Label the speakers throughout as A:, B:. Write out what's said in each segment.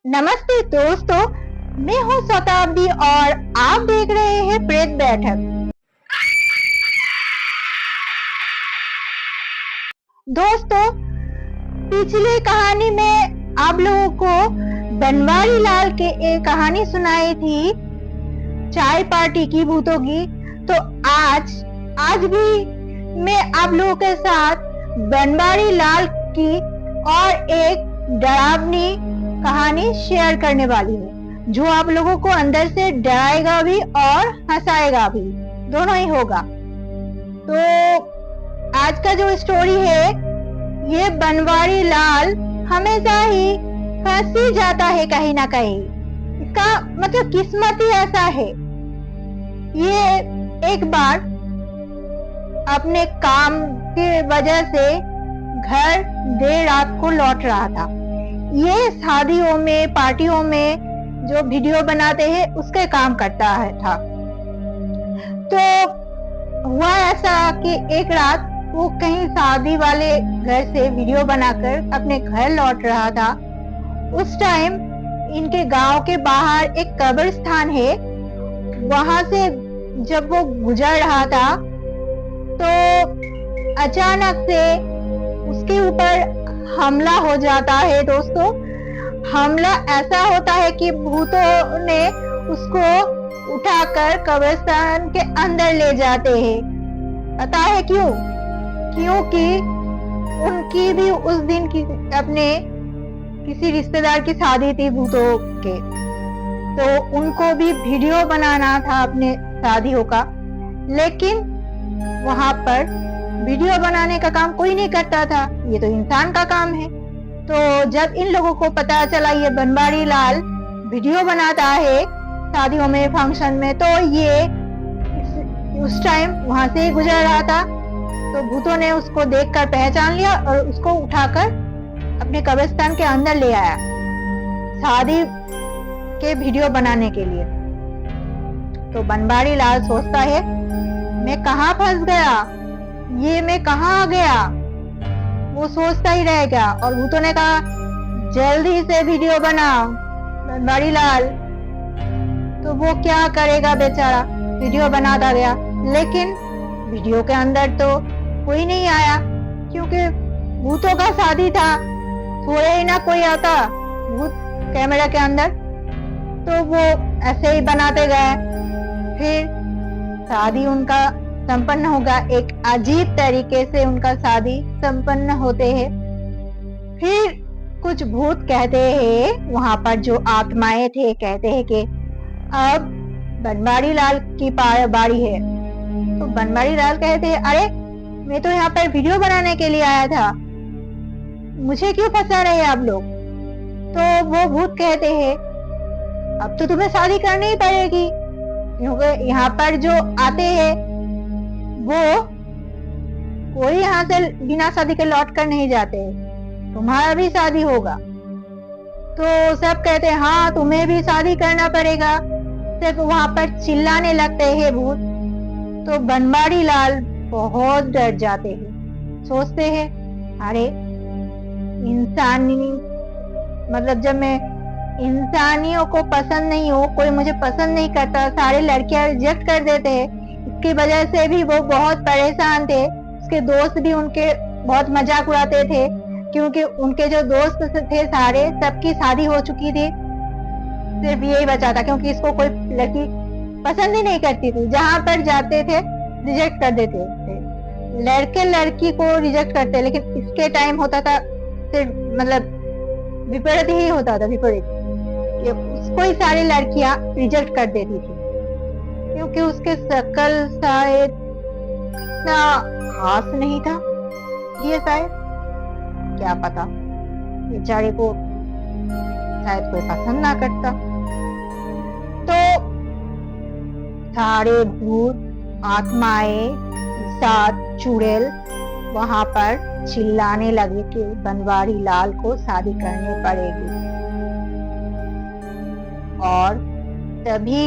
A: नमस्ते दोस्तों, मैं हूं शताब्दी और आप देख रहे हैं प्रेत बैठक। दोस्तों, पिछली कहानी में आप लोगों को बनवारी लाल के एक कहानी सुनाई थी चाय पार्टी की भूतों की। तो आज भी मैं आप लोगों के साथ बनवारी लाल की और एक डरावनी कहानी शेयर करने वाली हूँ, जो आप लोगों को अंदर से डराएगा भी और हंसाएगा भी, दोनों ही होगा। तो आज का जो स्टोरी है, ये बनवारी लाल हमेशा ही फंस ही जाता है कहीं ना कहीं। इसका मतलब किस्मत ही ऐसा है। ये एक बार अपने काम की वजह से घर देर रात को लौट रहा था। ये शादियों में, पार्टियों में जो वीडियो बनाते हैं उसके काम करता है था। तो हुआ ऐसा कि एक रात वो कहीं शादी वाले घर से वीडियो बनाकर अपने घर लौट रहा था। उस टाइम इनके गांव के बाहर एक कब्रिस्तान है, वहां से जब वो गुजर रहा था तो अचानक से उसके ऊपर हमला हो जाता है। दोस्तों, हमला ऐसा होता है कि भूतों ने उसको उठाकर कब्रिस्तान के अंदर ले जाते हैं। पता है क्यों? क्योंकि उनकी भी उस दिन की अपने किसी रिश्तेदार की शादी थी भूतों के, तो उनको भी वीडियो बनाना था अपने शादियों का। लेकिन वहां पर वीडियो बनाने का काम कोई नहीं करता था, ये तो इंसान का काम है। तो जब इन लोगों को पता चला ये बनवारी लाल वीडियो बनाता है शादियों में, फंक्शन में, तो ये उस टाइम वहां से गुजर रहा था। तो भूतों ने उसको देखकर पहचान लिया और उसको उठाकर अपने कब्रिस्तान के अंदर ले आया शादी के वीडियो बनाने के लिए। तो बनवारी लाल सोचता है, मैं कहाँ फंस गया, ये मैं कहाँ आ गया, वो सोचता ही रह गया। और भूतों ने कहा, जल्दी से वीडियो बनाओ बनवारी लाल। तो वो क्या करेगा बेचारा, वीडियो बनाता गया। लेकिन वीडियो के अंदर तो कोई नहीं आया, क्योंकि भूतों का शादी था, थोड़े ही ना कोई आता भूत कैमरा के अंदर। तो वो ऐसे ही बनाते गए। फिर शादी उनका संपन्न होगा, एक अजीब तरीके से उनका शादी संपन्न होते हैं। फिर कुछ भूत कहते हैं, वहां पर जो आत्माएं थे, कहते हैं कि अब बनवारी लाल की बारी है। तो बनवारी लाल कहते हैं, अरे मैं तो यहाँ पर वीडियो बनाने के लिए आया था, मुझे क्यों फंसा रहे आप लोग? तो वो भूत कहते हैं, अब तो तुम्हें शादी करनी ही पड़ेगी, क्योंकि यहाँ पर जो आते हैं वो कोई यहाँ से बिना शादी के लौट कर नहीं जाते, तुम्हारा भी शादी होगा। तो सब कहते हैं, हाँ तुम्हें भी शादी करना पड़ेगा। सिर्फ वहां पर चिल्लाने लगते हैं भूत। तो बनवारी लाल बहुत डर जाते हैं, सोचते हैं, अरे इंसानी, मतलब जब मैं इंसानियों को पसंद नहीं हो, कोई मुझे पसंद नहीं करता, सारे लड़कियां रिजेक्ट कर देते हैं। इसकी वजह से भी वो बहुत परेशान थे। उसके दोस्त भी उनके बहुत मजाक उड़ाते थे, क्योंकि उनके जो दोस्त थे सारे, सबकी शादी हो चुकी थी, सिर्फ यही बचा था, क्योंकि इसको कोई लड़की पसंद ही नहीं करती थी। जहां पर जाते थे रिजेक्ट कर देते थे, लड़के लड़की को रिजेक्ट करते। लेकिन इसके टाइम होता था सिर्फ, मतलब विपरीत ही होता था, विपरीत, कि उसको ही सारी लड़कियां रिजेक्ट कर देती थी, क्योंकि उसके शक्ल शायद इतना खास नहीं था। ये शायद, क्या पता, बेचारे को शायद कोई पसंद ना करता। तो सारे भूत, आत्माएं, सात चुड़ैल वहां पर चिल्लाने लगे कि बनवारी लाल को शादी करनी पड़ेगी। और तभी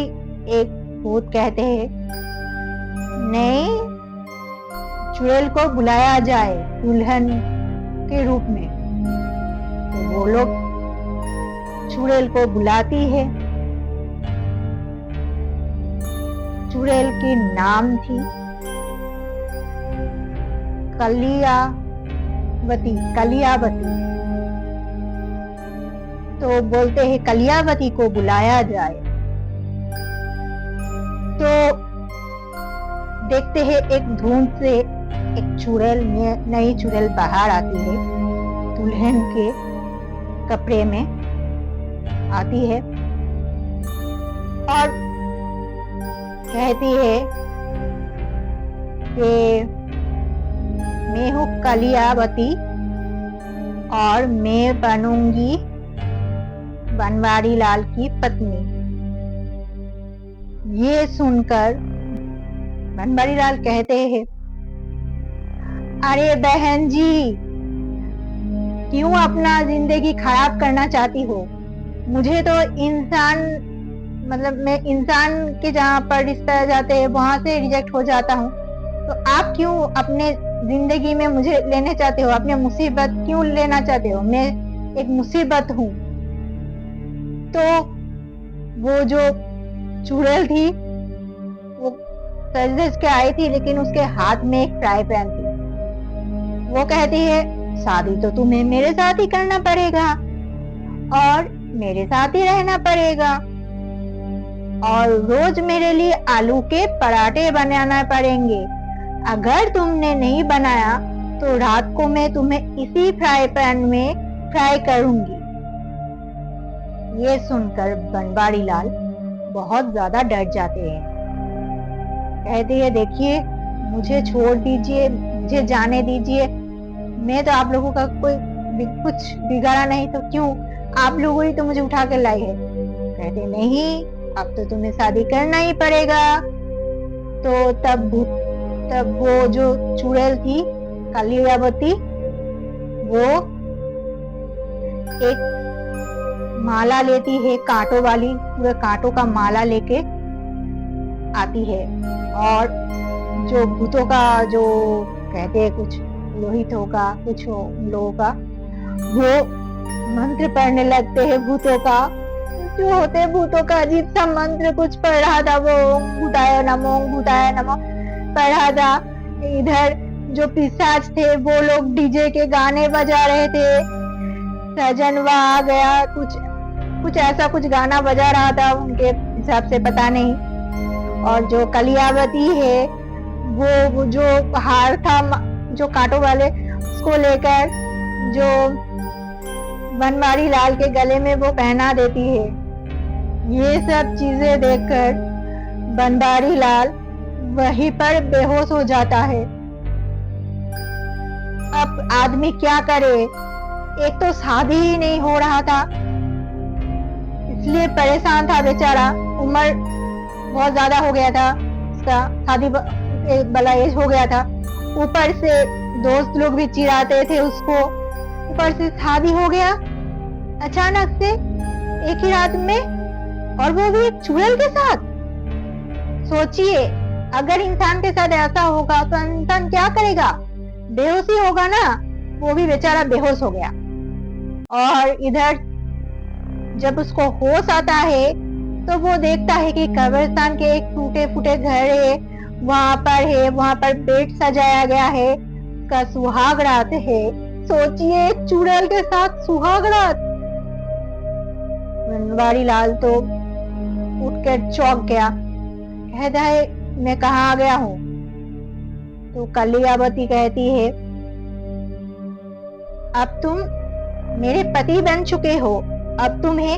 A: एक भूत कहते हैं, नहीं, चुड़ैल को बुलाया जाए दुल्हन के रूप में। तो वो लोग चुड़ैल को बुलाती है। चुड़ैल की नाम थी कलियावती। कलियावती तो बोलते हैं कलियावती को बुलाया जाए। तो देखते हैं एक धुंध से एक चुड़ैल, नई चुड़ैल बाहर आती है, दुल्हन के कपड़े में आती है और कहती है कि मैं हूँ कलियावती और मैं बनूंगी बनवारी लाल की पत्नी। ये सुनकर बनवारी लाल कहते हैं, अरे बहन जी, क्यों अपना जिंदगी खराब करना चाहती हो? मुझे तो इंसान, मतलब मैं इंसान के जहाँ पर रिश्ता जाते हैं वहां से रिजेक्ट हो जाता हूँ, तो आप क्यों अपने जिंदगी में मुझे लेने चाहते हो? अपने मुसीबत क्यों लेना चाहते हो? मैं एक मुसीबत हूँ। तो वो जो चुड़ैल थी वो सज के आई थी, लेकिन उसके हाथ में एक फ्राई पैन थी। वो कहती है, शादी तो तुम्हें मेरे साथ ही करना पड़ेगा और मेरे साथ ही रहना पड़ेगा और रोज मेरे लिए आलू के पराठे बनाना पड़ेंगे। अगर तुमने नहीं बनाया तो रात को मैं तुम्हें इसी फ्राई पैन में फ्राई करूंगी। ये सुनकर बनवारी लाल बहुत ज्यादा डर जाते हैं। कहते हैं, देखिए मुझे छोड़ दीजिए, मुझे जाने दीजिए, मैं तो आप लोगों का कोई कुछ बिगाड़ा नहीं, तो क्यों आप लोगों ही तो मुझे उठा कर लाई है। कहते नहीं, अब तो तुम्हें शादी करना ही पड़ेगा। तो तब वो जो चुड़ैल थी कलियावती, वो एक माला लेती है, कांटों वाली, पूरे कांटों का माला लेके आती है और जो भूतों का, जो कहते हैं कुछ पुरोहितों का, कुछ लोगों का, वो मंत्र पढ़ने लगते हैं भूतों का। जो होते हैं भूतों का अजीब सा मंत्र कुछ पढ़ रहा था, वो भूताय नमो भूताय नमो पढ़ रहा था। इधर जो पिशाच थे वो लोग डीजे के गाने बजा रहे थे, सजनवा आ गया, कुछ ऐसा कुछ गाना बजा रहा था, उनके हिसाब से पता नहीं। और जो कलियावती है वो जो हार था जो कांटों वाले, उसको लेकर जो बनवारी लाल के गले में वो पहना देती है। ये सब चीजें देखकर बनवारी लाल वहीं पर बेहोश हो जाता है। अब आदमी क्या करे? एक तो शादी ही नहीं हो रहा था, इसलिए परेशान था बेचारा। उम्र बहुत ज्यादा हो गया था उसका, शादी वाला एज हो गया था। ऊपर से दोस्त लोग भी चिढ़ाते थे उसको, ऊपर से शादी हो गया अचानक से एक ही रात में, और वो भी एक चुड़ैल के साथ। सोचिए, अगर इंसान के साथ ऐसा होगा तो इंसान क्या करेगा? बेहोशी होगा ना। वो भी बेचारा बेहोश हो गया। और इधर जब उसको होश आता है तो वो देखता है कि कब्रिस्तान के एक टूटे फूटे घर है, वहां पर बेड सजाया गया है, उसका सुहाग रात है। सोचिए, चुड़ैल के साथ सुहाग रात। बनवारी लाल तो उठकर चौंक गया, कहता है, मैं कहाँ आ गया हूँ? तो कलियावती कहती है, अब तुम मेरे पति बन चुके हो, अब तुम्हें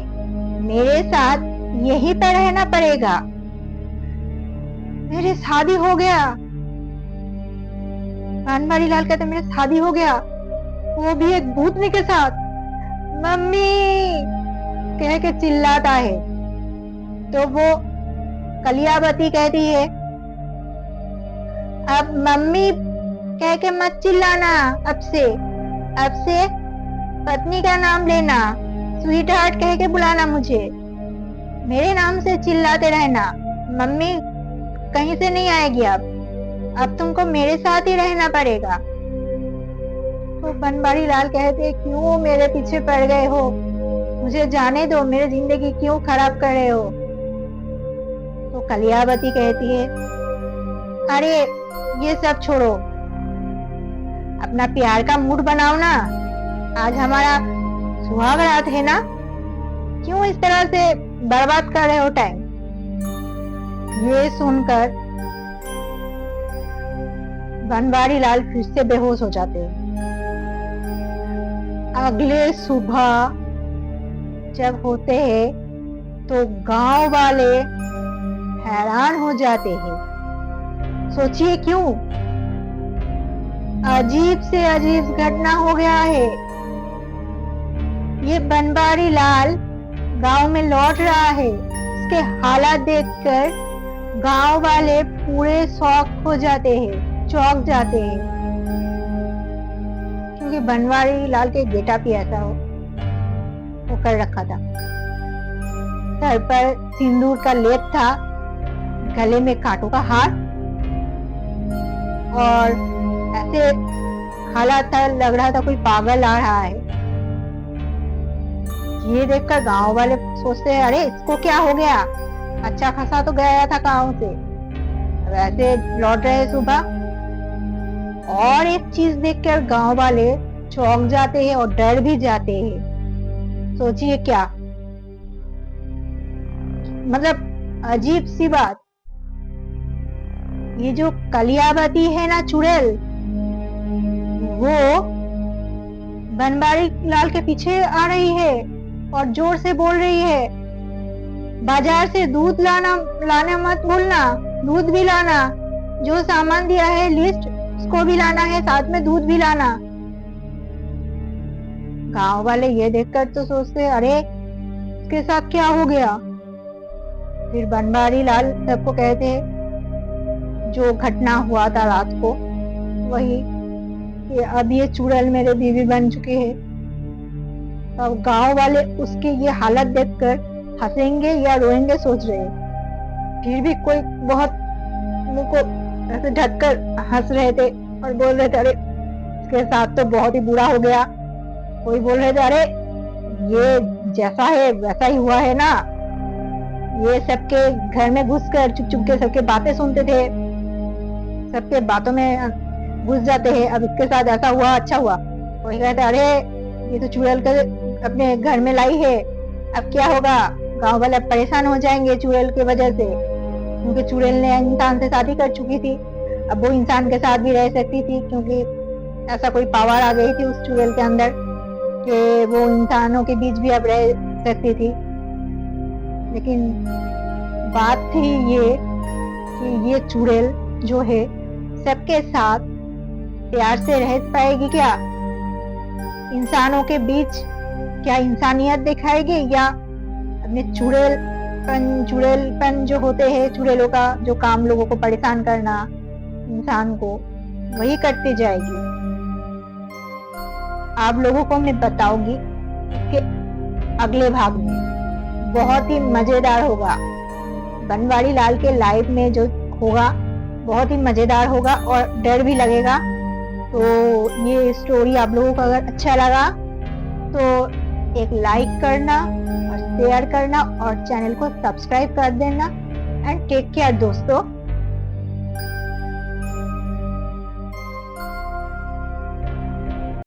A: मेरे साथ यहीं पर रहना पड़ेगा। मेरी शादी हो गया। बनवारी लाल कहते, मेरी शादी हो गया, वो भी एक भूतनी के साथ। मम्मी कह के चिल्लाता है। तो वो कलियावती कहती है, अब मम्मी कह के मत चिल्लाना, अब से पत्नी का नाम लेना, स्वीट हार्ट कह के बुलाना मुझे, मेरे नाम से चिल्लाते रहना। मम्मी कहीं से नहीं आएगी, अब तुमको मेरे साथ ही रहना पड़ेगा। तो बनवारी लाल कहते, क्यों मेरे पीछे पड़ गए हो? मुझे जाने दो, मेरी जिंदगी क्यों खराब कर रहे हो। तो कलियावती कहती है, अरे ये सब छोड़ो, अपना प्यार का मूड बनाओ ना, आज हमारा सुहाग रात है ना, क्यों इस तरह से बर्बाद कर रहे हो टाइम। ये सुनकर बनवारी लाल फिर से बेहोश हो जाते हैं। अगले सुबह जब होते हैं तो गांव वाले हैरान हो जाते हैं। सोचिए क्यों, अजीब से अजीब घटना हो गया है। ये बनवारी लाल गांव में लौट रहा है, उसके हालात देखकर गांव वाले पूरे शौक हो जाते हैं, चौंक जाते हैं, क्योंकि बनवारी लाल के गेटअप ही ऐसा वो कर रखा था। सर पर सिंदूर का लेप था, गले में कांटों का हार, और ऐसे हालात था, लग रहा था कोई पागल आ रहा है। ये देखकर गांव वाले सोचते हैं, अरे इसको क्या हो गया, अच्छा खासा तो गया था गांव से, वैसे लौट रहे सुबह। और एक चीज देखकर गांव वाले चौंक जाते हैं और डर भी जाते हैं। सोचिए क्या, मतलब अजीब सी बात, ये जो कलियावती है ना चुड़ैल, वो बनवारी लाल के पीछे आ रही है और जोर से बोल रही है, बाजार से दूध लाना मत भूलना, दूध भी लाना, जो सामान दिया है लिस्ट उसको भी लाना है, साथ में दूध भी लाना। गांव वाले ये देखकर तो सोचते, अरे इसके साथ क्या हो गया। फिर बनवारी लाल सबको कहते हैं जो घटना हुआ था रात को, वही कि अब ये चुड़ैल मेरे बीवी बन चुकी है। अब गांव वाले उसकी ये हालत देखकर हंसेंगे या रोएंगे सोच रहे हैं। फिर भी कोई बहुत मुंह को ऐसे ढककर हंस रहे थे और बोल रहे थे, अरे इसके साथ तो बहुत ही बुरा हो गया। कोई बोल रहे थे, अरे ये जैसा है वैसा ही हुआ है ना, ये सबके घर में घुसकर चुप चुप के सबके बातें सुनते थे, सबके बातों में घुस जाते हैं, अब इसके साथ ऐसा हुआ, अच्छा हुआ। कोई कहते, अरे ये तो चुड़ैल कर अपने घर में लाई है, अब क्या होगा, गांव वाले परेशान हो जाएंगे चुड़ैल की वजह से, क्योंकि चुड़ैल ने इंसान से शादी कर चुकी थी, अब वो इंसान के साथ भी रह सकती थी, क्योंकि ऐसा कोई पावर आ गई थी उस चुड़ैल के अंदर कि वो इंसानों के बीच भी अब रह सकती थी। लेकिन बात थी ये कि ये चुड़ैल जो है सबके साथ प्यार से रह पाएगी क्या, इंसानों के बीच क्या इंसानियत दिखाएगी, या अपने चुड़ैलपन जो होते हैं चुड़ैलों का जो काम, लोगों को परेशान करना, इंसान को, वही करती जाएगी। आप लोगों को मैं बताऊंगी कि अगले भाग में बहुत ही मजेदार होगा। बनवारी लाल के लाइफ में जो होगा बहुत ही मजेदार होगा और डर भी लगेगा। तो ये स्टोरी आप लोगों को अगर अच्छा लगा तो एक लाइक करना और शेयर करना और चैनल को सब्सक्राइब कर देना। एंड टेक केयर दोस्तों।